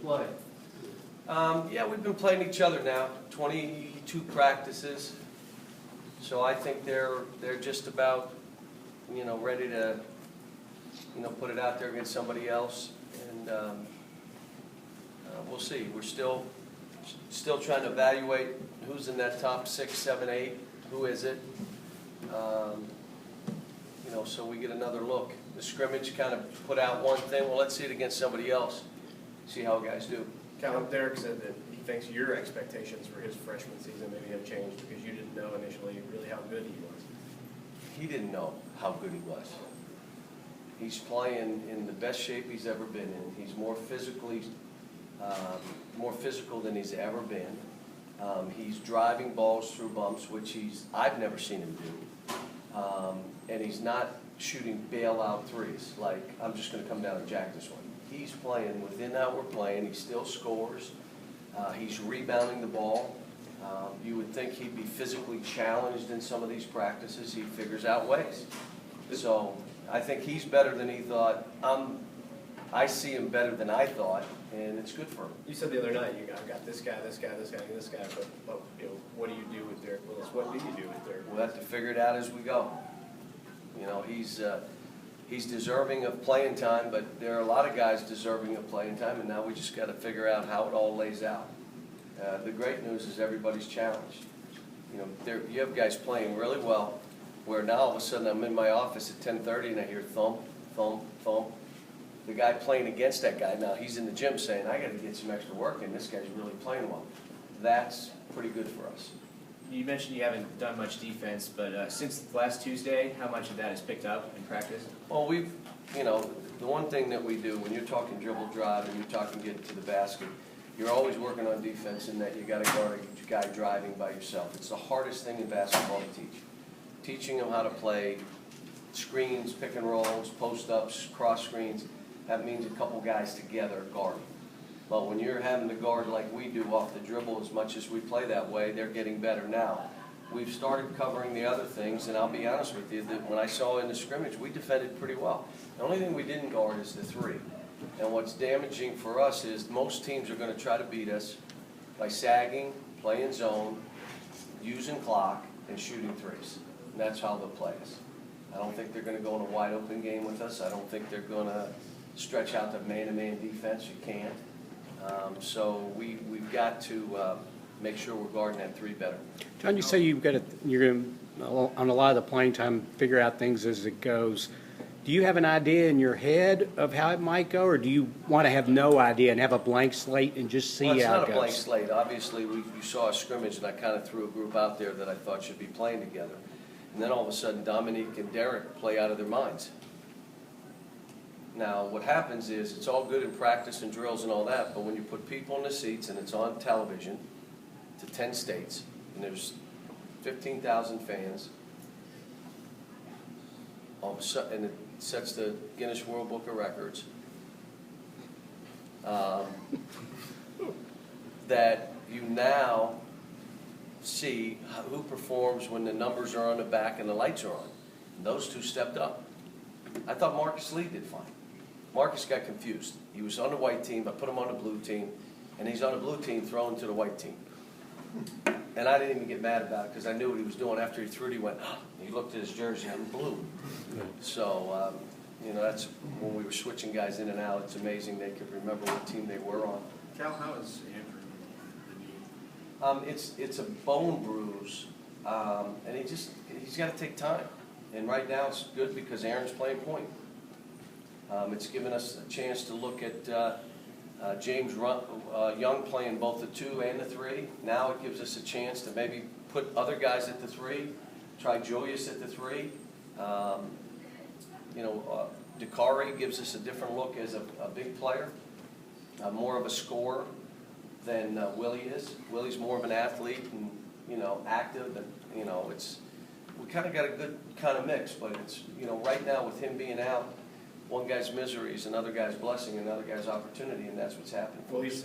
play? Yeah, we've been playing each other now, 22 practices. So I think they're just about, ready to, put it out there against somebody else. And we'll see. We're still trying to evaluate who's in that top 6, 7, 8. Who is it? So we get another look. The scrimmage kind of put out one thing. Well, let's see it against somebody else. See how guys do. Derek said that he thinks your expectations for his freshman season maybe have changed because you didn't know initially really how good he was. He didn't know how good he was. He's playing in the best shape he's ever been in. He's more physical than he's ever been. He's driving balls through bumps, which I've never seen him do. And he's not shooting bailout threes, like I'm just going to come down and jack this one. He's playing within how we're playing. He still scores. He's rebounding the ball. You would think he'd be physically challenged in some of these practices. He figures out ways. So I think he's better than he thought. I see him better than I thought, and it's good for him. You said the other night I've got this guy, this guy, this guy, and this guy, but what do you do with Derek Willis? What do you do with Derek? We'll have to figure it out as we go. He's deserving of playing time, but there are a lot of guys deserving of playing time, and now we just got to figure out how it all lays out. The great news is everybody's challenged. You have guys playing really well, where now all of a sudden I'm in my office at 10:30 and I hear thump, thump, thump. The guy playing against that guy, now he's in the gym saying, I got to get some extra work in. This guy's really playing well. That's pretty good for us. You mentioned you haven't done much defense, but since last Tuesday, how much of that has picked up in practice? Well, the one thing that we do when you're talking dribble drive and you're talking getting to the basket, you're always working on defense in that you got to guard a guy driving by yourself. It's the hardest thing in basketball to teach. Teaching them how to play screens, pick and rolls, post-ups, cross screens. That means a couple guys together guarding. But when you're having to guard like we do off the dribble, as much as we play that way, they're getting better now. We've started covering the other things, and I'll be honest with you, that when I saw in the scrimmage, we defended pretty well. The only thing we didn't guard is the three. And what's damaging for us is most teams are going to try to beat us by sagging, playing zone, using clock, and shooting threes. And that's how they'll play us. I don't think they're going to go in a wide open game with us. I don't think they're going to stretch out the man-to-man defense. You can't. So we've got to make sure we're guarding that three better. John, you say you're going to, on a lot of the playing time, figure out things as it goes. Do you have an idea in your head of how it might go, or do you want to have no idea and have a blank slate and just see how it goes? Well, it's not a blank slate. Obviously, you saw a scrimmage, and I kind of threw a group out there that I thought should be playing together. And then all of a sudden, Dominique and Derek play out of their minds. Now, what happens is it's all good in practice and drills and all that, but when you put people in the seats and it's on television to 10 states, and there's 15,000 fans, all of a sudden, and it sets the Guinness World Book of Records, that you now see who performs when the numbers are on the back and the lights are on. And those two stepped up. I thought Marcus Lee did fine. Marcus got confused. He was on the white team, I put him on the blue team, and he's on the blue team throwing to the white team. And I didn't even get mad about it because I knew what he was doing. After he threw it, he went, oh, he looked at his jersey and blue. So, that's when we were switching guys in and out. It's amazing they could remember what team they were on. Cal, how is Andrew, the knee? It's a bone bruise, and he's got to take time. And right now it's good because Aaron's playing point. It's given us a chance to look at James Young playing both the 2 and the 3. Now it gives us a chance to maybe put other guys at the 3, try Julius at the 3. Dakari gives us a different look as a big player, more of a scorer than Willie is. Willie's more of an athlete and active, and we kind of got a good kind of mix. But it's right now with him being out, one guy's misery is another guy's blessing, another guy's opportunity, and that's what's happening. Well, he's